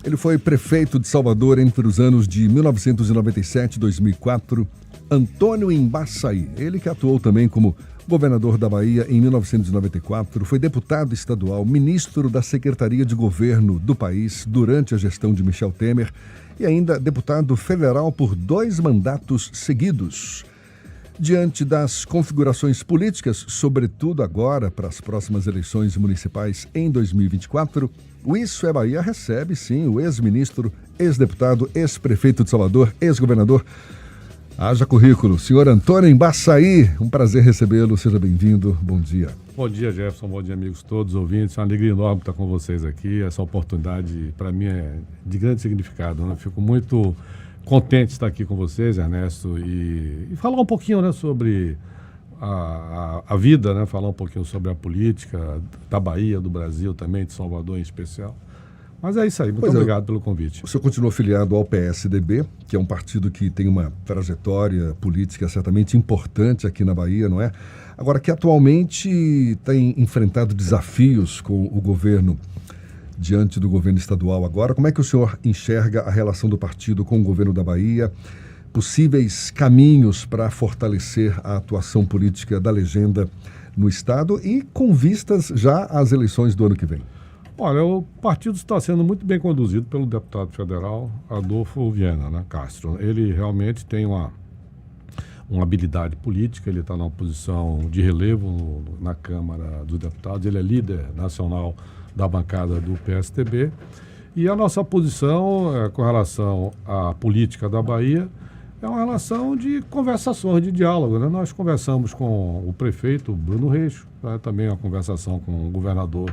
Ele foi prefeito de Salvador entre os anos de 1997 e 2004, Antônio Embaçaí. Ele que atuou também como governador da Bahia em 1994, foi deputado estadual, ministro da Secretaria de Governo do país durante a gestão de Michel Temer e ainda deputado federal por 2 mandatos seguidos. Diante das configurações políticas, sobretudo agora para as próximas eleições municipais em 2024, o Isso é Bahia recebe, sim, o ex-ministro, ex-deputado, ex-prefeito de Salvador, ex-governador. Haja currículo. Senhor Antônio Embaçaí, um prazer recebê-lo. Seja bem-vindo. Bom dia. Bom dia, Jefferson. Bom dia, amigos todos, ouvintes. É uma alegria enorme estar com vocês aqui. Essa oportunidade, para mim, é de grande significado, né? Fico muito contente de estar aqui com vocês, Ernesto, e falar um pouquinho, né, sobre a vida, né? Falar um pouquinho sobre a política da Bahia, do Brasil também, de Salvador em especial. Mas é isso aí, muito obrigado pelo convite. O senhor continua filiado ao PSDB, que é um partido que tem uma trajetória política certamente importante aqui na Bahia, não é? Agora, que atualmente tem enfrentado desafios com o governo, diante do governo estadual agora. Como é que o senhor enxerga a relação do partido com o governo da Bahia? Possíveis caminhos para fortalecer a atuação política da legenda no estado e com vistas já às eleições do ano que vem? Olha, o partido está sendo muito bem conduzido pelo deputado federal Adolfo Viana, né, Castro. Ele realmente tem uma habilidade política, ele está numa posição de relevo na Câmara dos Deputados, ele é líder nacional da bancada do PSDB. E a nossa posição com relação à política da Bahia é uma relação de conversações, de diálogo, né? Nós conversamos com o prefeito Bruno Reis, né? Também uma conversação com o governador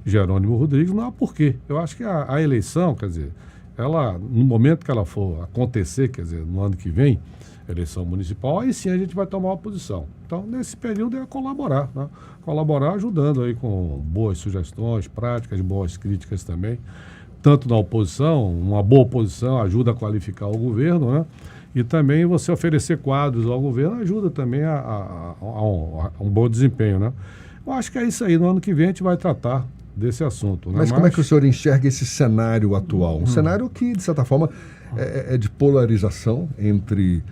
Jerônimo Rodrigues. Não há porquê. Eu acho que a eleição, quer dizer, ela, no momento que ela for acontecer, quer dizer, no ano que vem, eleição municipal, aí sim a gente vai tomar uma posição. Então, nesse período é colaborar, né? Colaborar ajudando aí com boas sugestões, práticas, boas críticas também, tanto na oposição, uma boa oposição ajuda a qualificar o governo, né? E também você oferecer quadros ao governo ajuda também a um bom desempenho, né? Eu acho que é isso aí, no ano que vem a gente vai tratar desse assunto, né? Mas como é que o senhor enxerga esse cenário atual? Um cenário que, de certa forma, é de polarização entre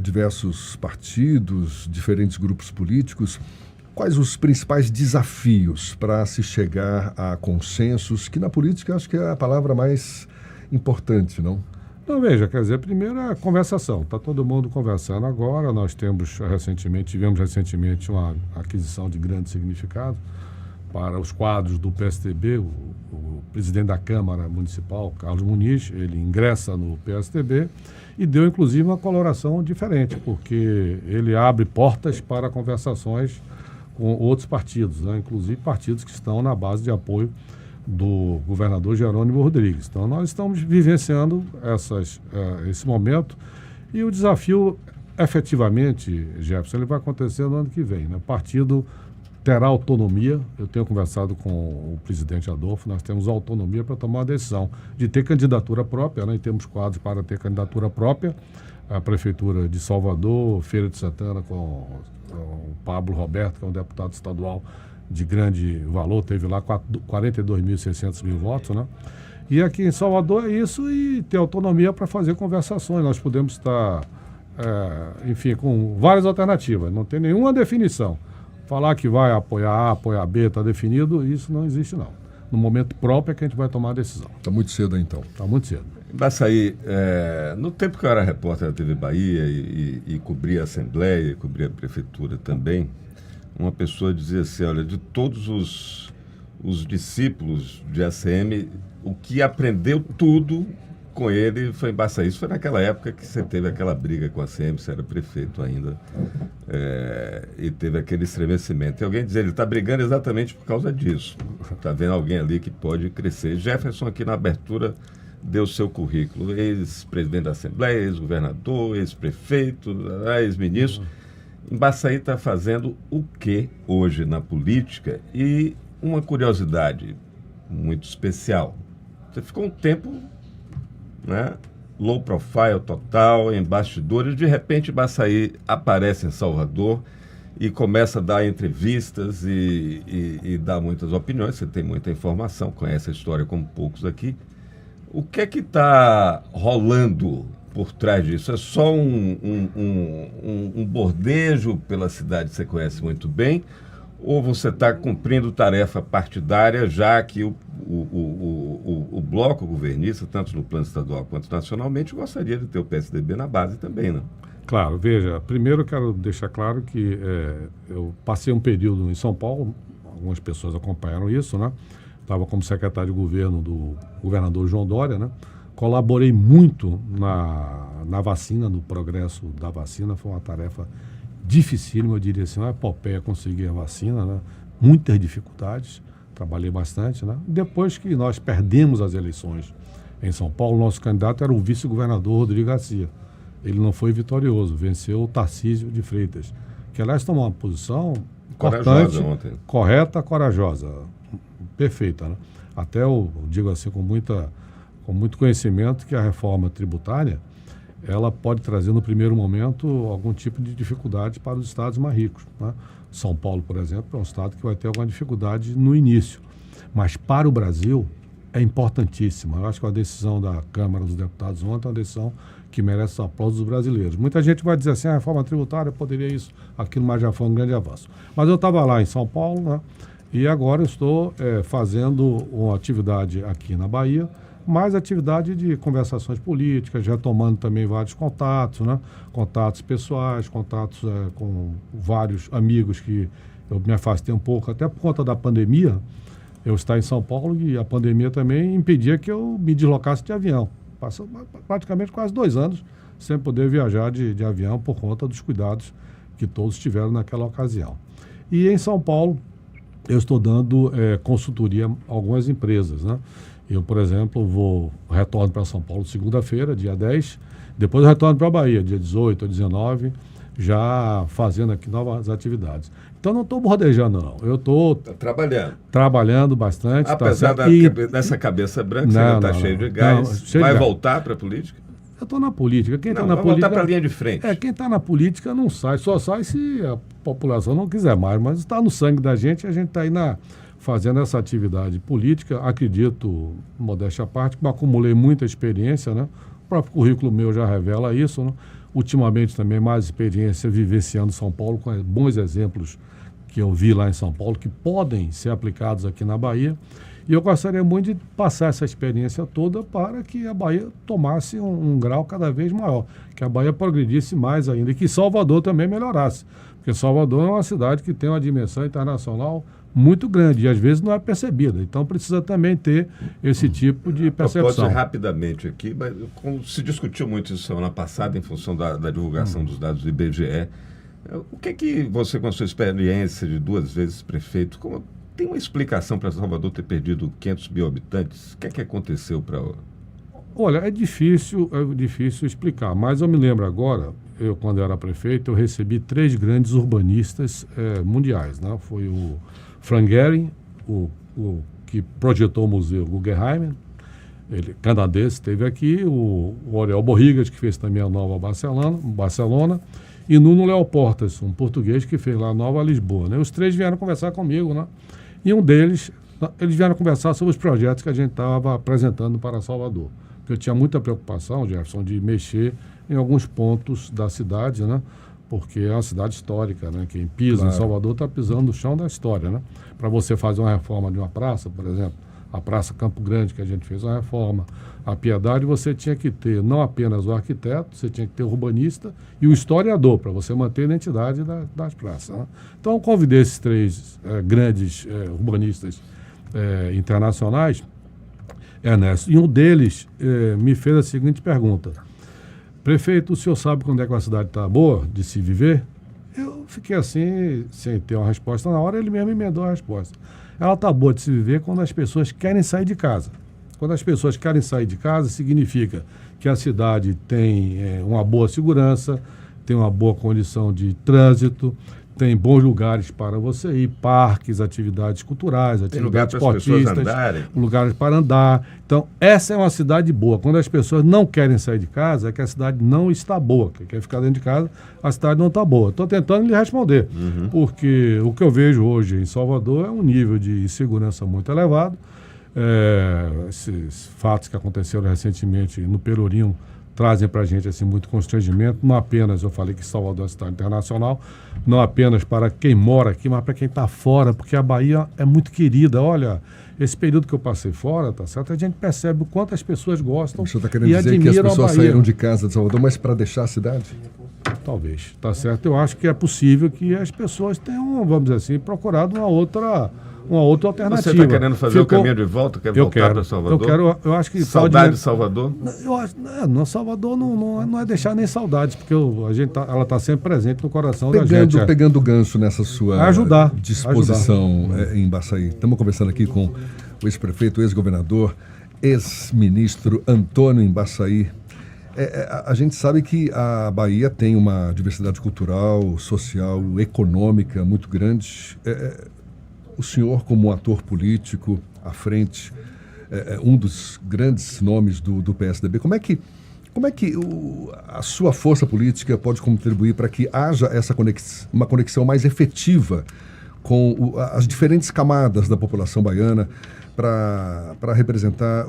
diversos partidos, diferentes grupos políticos. Quais os principais desafios para se chegar a consensos, que na política acho que é a palavra mais importante, não? Não, veja, quer dizer, primeiro é a conversação. Está todo mundo conversando agora. Nós tivemos recentemente uma aquisição de grande significado para os quadros do PSDB. O presidente da Câmara Municipal, Carlos Muniz, ele ingressa no PSDB e deu, inclusive, uma coloração diferente, porque ele abre portas para conversações com outros partidos, né? Inclusive partidos que estão na base de apoio do governador Jerônimo Rodrigues. Então, nós estamos vivenciando esse momento e o desafio, efetivamente, Jefferson, ele vai acontecer no ano que vem, né? O partido terá autonomia. Eu tenho conversado com o presidente Adolfo, nós temos autonomia para tomar a decisão de ter candidatura própria, né? E temos quadros para ter candidatura própria. A Prefeitura de Salvador, Feira de Santana, com o Pablo Roberto, que é um deputado estadual de grande valor, teve lá 42.600 votos, né? E aqui em Salvador é isso, e ter autonomia para fazer conversações. Nós podemos estar, enfim, com várias alternativas, não tem nenhuma definição. Falar que vai apoiar A, apoiar B, está definido, isso não existe, não. No momento próprio é que a gente vai tomar a decisão. Está muito cedo, então. Está muito cedo. Embaçaí, no tempo que eu era repórter da TV Bahia e cobria a Assembleia, e cobria a Prefeitura também, uma pessoa dizia assim, olha, de todos os discípulos de ACM, o que aprendeu tudo com ele foi Embaçaí. Isso foi naquela época que você teve aquela briga com a ACM, você era prefeito ainda, e teve aquele estremecimento. E alguém dizia, ele está brigando exatamente por causa disso. Está vendo alguém ali que pode crescer. Jefferson, aqui na abertura, deu seu currículo. Ex-presidente da Assembleia, ex-governador, ex-prefeito, ex-ministro. Embaçaí está fazendo o que hoje na política? E uma curiosidade muito especial. Você ficou um tempo, né, low profile total, em bastidores. De repente, Embaçaí aparece em Salvador e começa a dar entrevistas e dar muitas opiniões. Você tem muita informação, conhece a história como poucos aqui. O que é que está rolando por trás disso? É só um bordejo pela cidade que você conhece muito bem? Ou você está cumprindo tarefa partidária, já que o bloco governista, tanto no plano estadual quanto nacionalmente, gostaria de ter o PSDB na base também, né? Claro, veja, primeiro eu quero deixar claro que eu passei um período em São Paulo, algumas pessoas acompanharam isso, né? Estava como secretário de governo do governador João Dória, né? Colaborei muito na vacina, no progresso da vacina, foi uma tarefa dificílima, eu diria assim, uma epopeia conseguir a vacina, né? Muitas dificuldades, trabalhei bastante, né? Depois que nós perdemos as eleições em São Paulo, nosso candidato era o vice-governador Rodrigo Garcia. Ele não foi vitorioso, venceu o Tarcísio de Freitas, que aliás tomou uma posição importante, correta, corajosa, perfeita, né? Até eu digo assim com muito conhecimento que a reforma tributária ela pode trazer no primeiro momento algum tipo de dificuldade para os estados mais ricos, né? São Paulo, por exemplo, é um estado que vai ter alguma dificuldade no início, mas para o Brasil é importantíssima. Eu acho que a decisão da Câmara dos Deputados ontem é uma decisão que merece o aplauso dos brasileiros. Muita gente vai dizer assim, a reforma tributária poderia isso, aquilo, mas já foi um grande avanço. Mas eu estava lá em São Paulo, né? E agora estou fazendo uma atividade aqui na Bahia, mais atividade de conversações políticas, retomando também vários contatos, né? Contatos pessoais, contatos com vários amigos que eu me afastei um pouco, até por conta da pandemia. Eu estava em São Paulo e a pandemia também impedia que eu me deslocasse de avião. Passou praticamente quase 2 anos sem poder viajar de avião por conta dos cuidados que todos tiveram naquela ocasião. E em São Paulo, eu estou dando consultoria a algumas empresas, né? Eu, por exemplo, retorno para São Paulo segunda-feira, dia 10, depois eu retorno para a Bahia, dia 18 ou 19, já fazendo aqui novas atividades. Então, não estou bordejando, não. Eu estou trabalhando bastante. Apesar dessa cabeça branca, você não está cheio de gás. Vai voltar para a política? Eu estou na política. Quem está na política... voltar para a linha de frente. Quem está na política não sai. Só sai se a população não quiser mais. Mas está no sangue da gente e a gente está aí fazendo essa atividade política. Acredito, modéstia à parte, que acumulei muita experiência, né? O próprio currículo meu já revela isso, né? Ultimamente também mais experiência vivenciando São Paulo, com bons exemplos que eu vi lá em São Paulo, que podem ser aplicados aqui na Bahia. E eu gostaria muito de passar essa experiência toda para que a Bahia tomasse um grau cada vez maior, que a Bahia progredisse mais ainda e que Salvador também melhorasse. Porque Salvador é uma cidade que tem uma dimensão internacional muito grande e às vezes não é percebida. Então precisa também ter esse tipo de percepção. Pode ser rapidamente aqui, mas como se discutiu muito isso semana passada em função da divulgação dos dados do IBGE, o que você, com a sua experiência de 2 vezes prefeito, tem uma explicação para Salvador ter perdido 500 mil habitantes? O que aconteceu para... Olha, é difícil explicar, mas eu me lembro agora, quando eu era prefeito, eu recebi 3 grandes urbanistas mundiais, né? Foi o Frank Gehry, o que projetou o museu Guggenheim, ele canadense, esteve aqui, o Oriol Borrigas, que fez também a Nova Barcelona, e Nuno Léo Portas, um português que fez lá a Nova Lisboa, né? Os 3 vieram conversar comigo, né? E um deles, eles vieram conversar sobre os projetos que a gente estava apresentando para Salvador. Porque eu tinha muita preocupação, Jefferson, de mexer em alguns pontos da cidade, né? Porque é uma cidade histórica, né? Quem pisa em Salvador está pisando no chão da história, né? Para você fazer uma reforma de uma praça, por exemplo, a Praça Campo Grande, que a gente fez uma reforma, a Piedade, você tinha que ter não apenas o arquiteto, você tinha que ter o urbanista e o historiador, para você manter a identidade das praças, né? Então, eu convidei esses 3 grandes urbanistas internacionais, Ernesto, e um deles me fez a seguinte pergunta: prefeito, o senhor sabe quando é que a cidade está boa de se viver? Eu fiquei assim, sem ter uma resposta na hora, ele mesmo emendou a resposta. Ela está boa de se viver quando as pessoas querem sair de casa. Quando as pessoas querem sair de casa, significa que a cidade tem uma boa segurança, tem uma boa condição de trânsito, tem bons lugares para você ir, parques, atividades culturais, atividades esportistas, lugares para andar. Então, essa é uma cidade boa. Quando as pessoas não querem sair de casa, é que a cidade não está boa. Quem quer ficar dentro de casa, a cidade não está boa. Estou tentando lhe responder, porque o que eu vejo hoje em Salvador é um nível de insegurança muito elevado, Esses fatos que aconteceram recentemente no Pelourinho trazem para a gente assim, muito constrangimento, não apenas, eu falei que Salvador é uma cidade internacional, não apenas para quem mora aqui, mas para quem está fora, porque a Bahia é muito querida. Olha, esse período que eu passei fora, tá certo? A gente percebe o quanto as pessoas gostam Você está querendo e dizer que as admiram a pessoas Bahia. saíram de casa de Salvador, mas para deixar a cidade? Talvez, tá certo? Eu acho que é possível que as pessoas tenham, vamos dizer assim, procurado uma outra alternativa. Você está querendo fazer o caminho de volta? Quer voltar para Salvador? Eu acho que saudade de Salvador? Eu acho, no Salvador não é deixar nem saudades, porque ela está sempre presente no coração da gente. Pegando o gancho nessa sua disposição em Baçaí. Estamos conversando aqui com o ex-prefeito, ex-governador, ex-ministro Antônio Embaçaí. A gente sabe que a Bahia tem uma diversidade cultural, social, econômica muito grande. O senhor, como ator político, à frente, um dos grandes nomes do PSDB, como é que a sua força política pode contribuir para que haja uma conexão mais efetiva com as diferentes camadas da população baiana para representar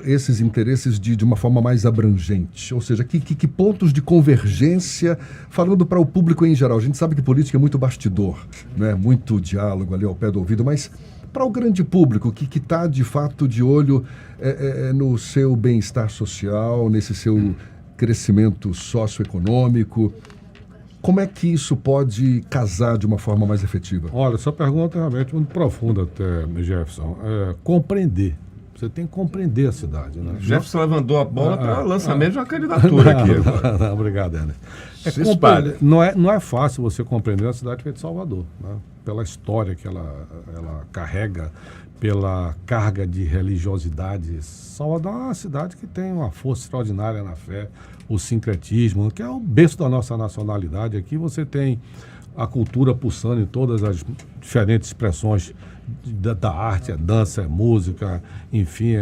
esses interesses de uma forma mais abrangente? Ou seja, que pontos de convergência, falando para o público em geral? A gente sabe que política é muito bastidor, né? Muito diálogo ali ao pé do ouvido, mas para o grande público que está, de fato, de olho no seu bem-estar social, nesse seu crescimento socioeconômico, como é que isso pode casar de uma forma mais efetiva? Olha, sua pergunta é realmente muito profunda até, Jefferson. Compreender. Você tem que compreender a cidade, né? Jefferson levantou a bola para o lançamento de uma candidatura aqui agora. Não, obrigado, Ana. Não é fácil você compreender a cidade feita de Salvador, né? Pela história que ela carrega, pela carga de religiosidade. Salvador é uma cidade que tem uma força extraordinária na fé, o sincretismo, que é o berço da nossa nacionalidade. Aqui você tem a cultura pulsando em todas as diferentes expressões da arte, dança, música, enfim,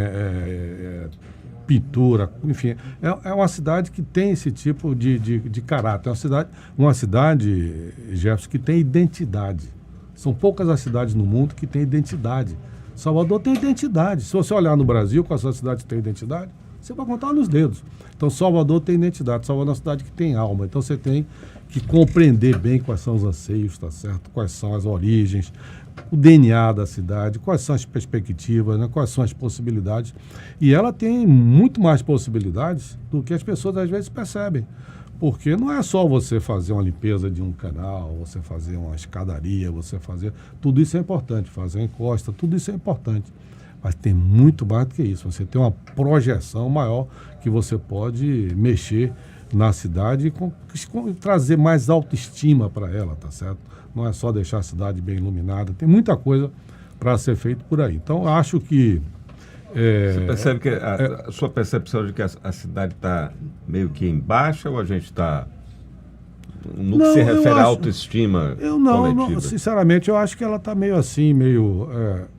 pintura, enfim. É uma cidade que tem esse tipo de caráter. É uma cidade, Jefferson, que tem identidade. São poucas as cidades no mundo que têm identidade. Salvador tem identidade. Se você olhar no Brasil, quais as cidades têm identidade, você vai contar nos dedos. Então, Salvador tem identidade. Salvador é uma cidade que tem alma. Então, você tem que compreender bem quais são os anseios, tá certo? Quais são as origens, o DNA da cidade, quais são as perspectivas, né? Quais são as possibilidades. E ela tem muito mais possibilidades do que as pessoas, às vezes, percebem. Porque não é só você fazer uma limpeza de um canal, você fazer uma escadaria, tudo isso é importante, fazer uma encosta, tudo isso é importante. Mas tem muito mais do que isso. Você tem uma projeção maior que você pode mexer na cidade e trazer mais autoestima para ela, tá certo? Não é só deixar a cidade bem iluminada, tem muita coisa para ser feito por aí. Então, acho que... Você percebe que a sua percepção de que a cidade está meio que em baixa, ou a gente está... No que se refere à autoestima coletiva? Sinceramente, eu acho que ela está meio assim,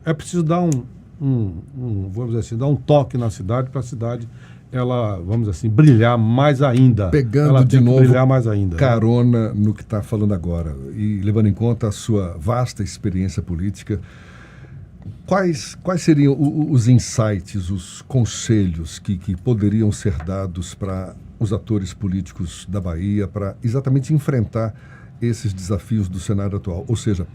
é preciso dar vamos dizer assim, dar um toque na cidade para a cidade, ela, vamos dizer assim, brilhar mais ainda. Pegando de novo carona no que está falando agora e levando em conta a sua vasta experiência política, quais seriam os insights, os conselhos que poderiam ser dados para os atores políticos da Bahia para exatamente enfrentar esses desafios do cenário atual? Ou seja,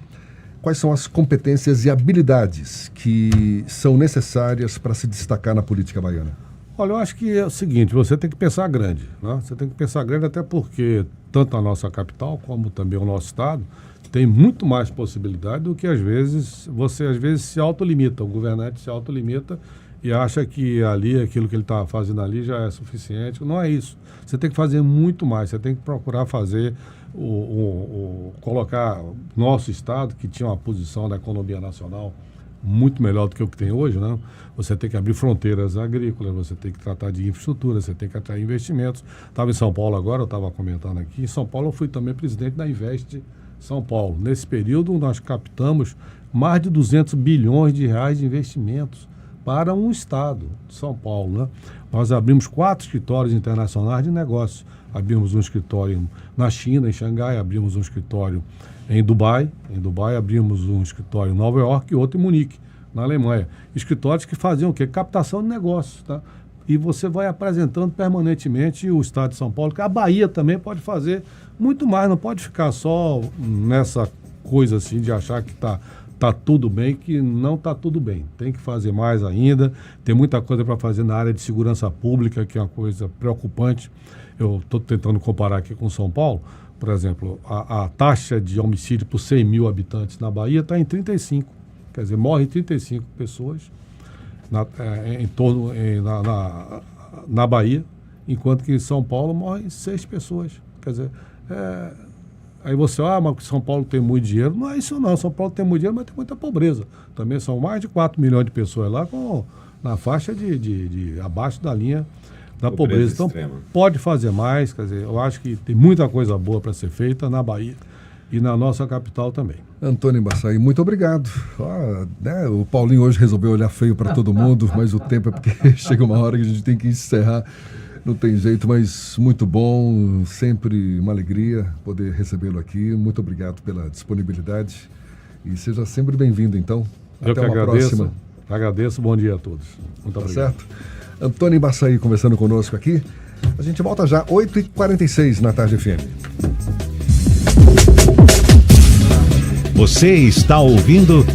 quais são as competências e habilidades que são necessárias para se destacar na política baiana? Olha, eu acho que é o seguinte, você tem que pensar grande, né? Você tem que pensar grande até porque tanto a nossa capital como também o nosso estado tem muito mais possibilidade do que às vezes se autolimita, o governante se autolimita e acha que ali, aquilo que ele está fazendo ali já é suficiente. Não é isso. Você tem que fazer muito mais, você tem que procurar fazer, colocar nosso estado, que tinha uma posição na economia nacional muito melhor do que o que tem hoje, né? Você tem que abrir fronteiras agrícolas, você tem que tratar de infraestrutura, você tem que atrair investimentos. Estava em São Paulo agora, eu estava comentando aqui, em São Paulo eu fui também presidente da Invest São Paulo. Nesse período nós captamos mais de 200 bilhões de reais de investimentos para um estado de São Paulo, né? Nós abrimos 4 escritórios internacionais de negócios. Abrimos um escritório na China, em Xangai, abrimos um escritório em Dubai, abrimos um escritório em Nova York e outro em Munique. na Alemanha. Escritórios que faziam o quê? Captação de negócios, tá? E você vai apresentando permanentemente o Estado de São Paulo, que a Bahia também pode fazer muito mais, não pode ficar só nessa coisa assim de achar que tá tudo bem, que não está tudo bem. Tem que fazer mais ainda, tem muita coisa para fazer na área de segurança pública, que é uma coisa preocupante. Eu estou tentando comparar aqui com São Paulo. Por exemplo, a taxa de homicídio por 100 mil habitantes na Bahia está em 35. Quer dizer, morrem 35 pessoas na Bahia, enquanto que em São Paulo morrem 6 pessoas. Quer dizer, aí você, mas São Paulo tem muito dinheiro. Não é isso não, São Paulo tem muito dinheiro, mas tem muita pobreza. Também são mais de 4 milhões de pessoas lá na faixa de abaixo da linha da pobreza. Então, pode fazer mais, quer dizer, eu acho que tem muita coisa boa para ser feita na Bahia e na nossa capital também. Antônio Embaçaí, muito obrigado. O Paulinho hoje resolveu olhar feio para todo mundo, mas o tempo é porque chega uma hora que a gente tem que encerrar. Não tem jeito, mas muito bom, sempre uma alegria poder recebê-lo aqui. Muito obrigado pela disponibilidade e seja sempre bem-vindo, então. Eu até uma próxima. Agradeço, bom dia a todos. Muito obrigado. Certo? Antônio Embaçaí conversando conosco aqui. A gente volta já, 8h46 na Tarde FM. Você está ouvindo